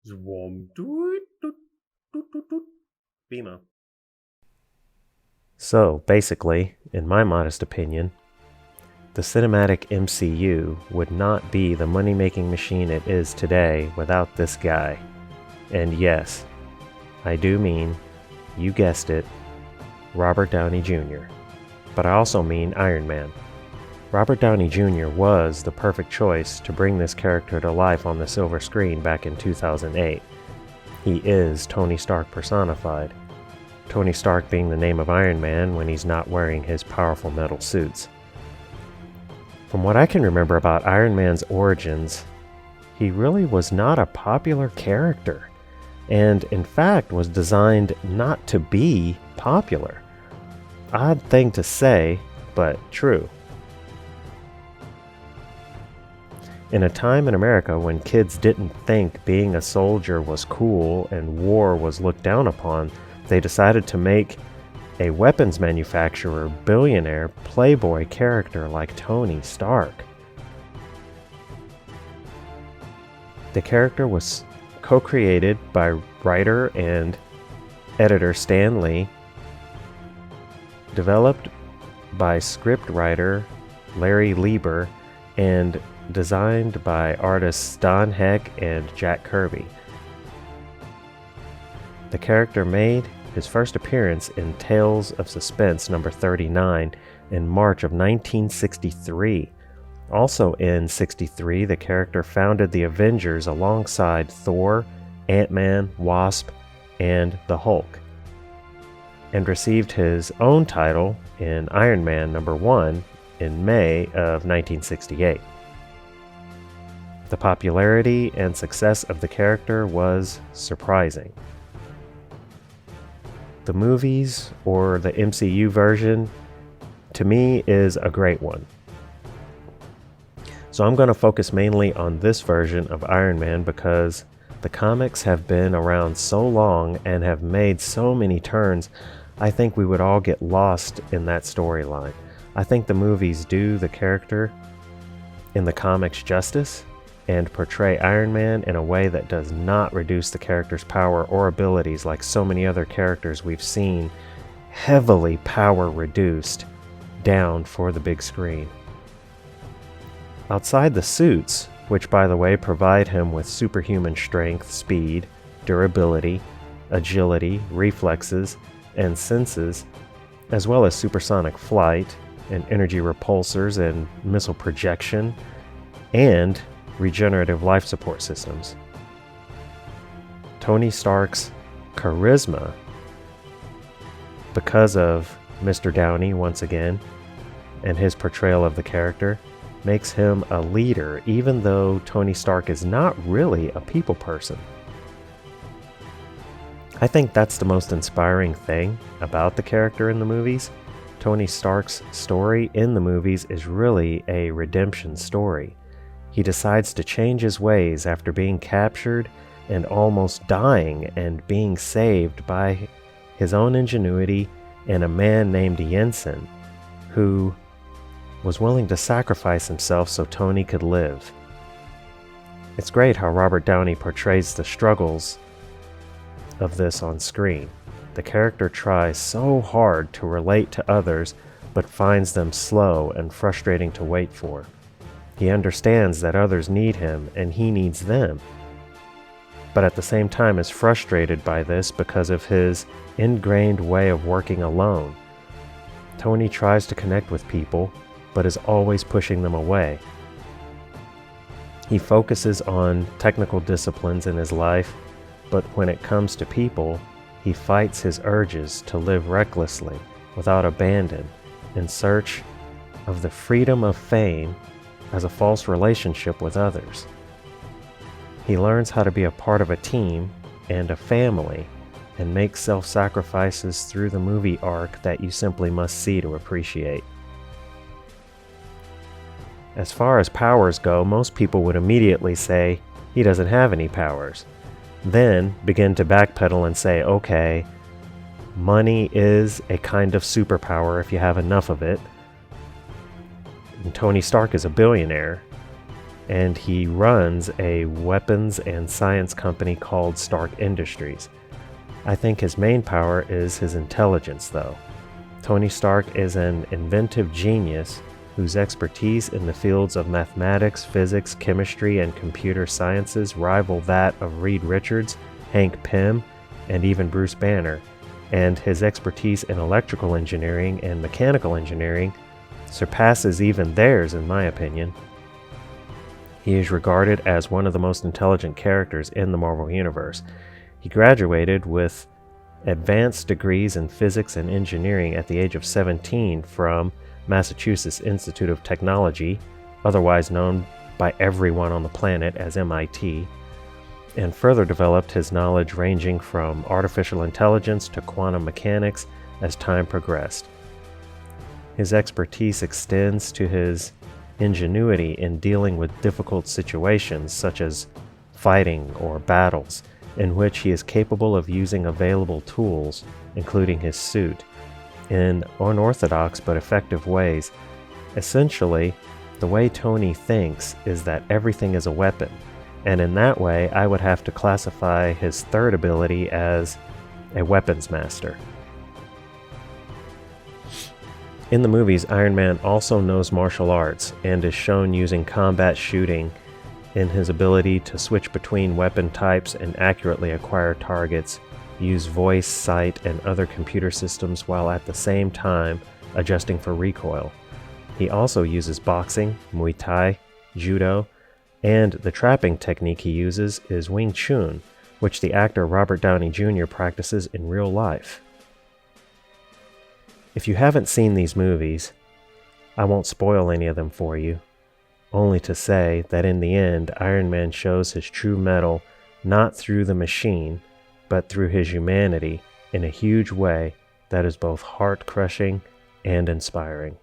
Zwom. Doot, doot, doot, doot, doot. BMO. So, basically, in my modest opinion, the cinematic MCU would not be the money-making machine it is today without this guy. And yes, I do mean, you guessed it, Robert Downey Jr. But I also mean Iron Man. Robert Downey Jr. was the perfect choice to bring this character to life on the silver screen back in 2008. He is Tony Stark personified. Tony Stark being the name of Iron Man when he's not wearing his powerful metal suits. From what I can remember about Iron Man's origins, he really was not a popular character, and in fact was designed not to be popular. Odd thing to say, but true. In a time in America when kids didn't think being a soldier was cool and war was looked down upon, they decided to make a weapons manufacturer, billionaire, playboy character like Tony Stark. The character was co-created by writer and editor Stan Lee, developed by scriptwriter Larry Lieber, and designed by artists Don Heck and Jack Kirby. The character made his first appearance in Tales of Suspense number 39 in March of 1963. Also in 63, the character founded the Avengers alongside Thor, Ant-Man, Wasp, and the Hulk, and received his own title in Iron Man number 1 in May of 1968. The popularity and success of the character was surprising. The movies, or the MCU version, to me is a great one. So I'm going to focus mainly on this version of Iron Man because the comics have been around so long and have made so many turns, I think we would all get lost in that storyline. I think the movies do the character in the comics justice and portray Iron Man in a way that does not reduce the character's power or abilities like so many other characters we've seen heavily power reduced down for the big screen. Outside the suits, which by the way provide him with superhuman strength, speed, durability, agility, reflexes, and senses, as well as supersonic flight and energy repulsors and missile projection, and regenerative life support systems. Tony Stark's charisma, because of Mr. Downey once again, and his portrayal of the character, makes him a leader even though Tony Stark is not really a people person. I think that's the most inspiring thing about the character in the movies. Tony Stark's story in the movies is really a redemption story. He decides to change his ways after being captured and almost dying and being saved by his own ingenuity and a man named Jensen, who was willing to sacrifice himself so Tony could live. It's great how Robert Downey portrays the struggles of this on screen. The character tries so hard to relate to others, but finds them slow and frustrating to wait for. He understands that others need him and he needs them, but at the same time is frustrated by this because of his ingrained way of working alone. Tony tries to connect with people, but is always pushing them away. He focuses on technical disciplines in his life, but when it comes to people, he fights his urges to live recklessly, without abandon, in search of the freedom of fame as a false relationship with others. He learns how to be a part of a team and a family, and makes self-sacrifices through the movie arc that you simply must see to appreciate. As far as powers go, most people would immediately say he doesn't have any powers, then begin to backpedal and say, okay, money is a kind of superpower if you have enough of it. And Tony Stark is a billionaire, and he runs a weapons and science company called Stark Industries. I think his main power is his intelligence, though. Tony Stark is an inventive genius whose expertise in the fields of mathematics, physics, chemistry, and computer sciences rival that of Reed Richards, Hank Pym, and even Bruce Banner, and his expertise in electrical engineering and mechanical engineering surpasses even theirs, in my opinion. He is regarded as one of the most intelligent characters in the Marvel Universe. He graduated with advanced degrees in physics and engineering at the age of 17 from Massachusetts Institute of Technology, otherwise known by everyone on the planet as MIT, and further developed his knowledge ranging from artificial intelligence to quantum mechanics as time progressed. His expertise extends to his ingenuity in dealing with difficult situations such as fighting or battles, in which he is capable of using available tools, including his suit, in unorthodox but effective ways. Essentially, the way Tony thinks is that everything is a weapon, and in that way I would have to classify his third ability as a weapons master. In the movies, Iron Man also knows martial arts and is shown using combat shooting in his ability to switch between weapon types and accurately acquire targets, use voice, sight, and other computer systems while at the same time adjusting for recoil. He also uses boxing, Muay Thai, Judo, and the trapping technique he uses is Wing Chun, which the actor Robert Downey Jr. practices in real life. If you haven't seen these movies, I won't spoil any of them for you, only to say that in the end, Iron Man shows his true mettle not through the machine, but through his humanity in a huge way that is both heart-crushing and inspiring.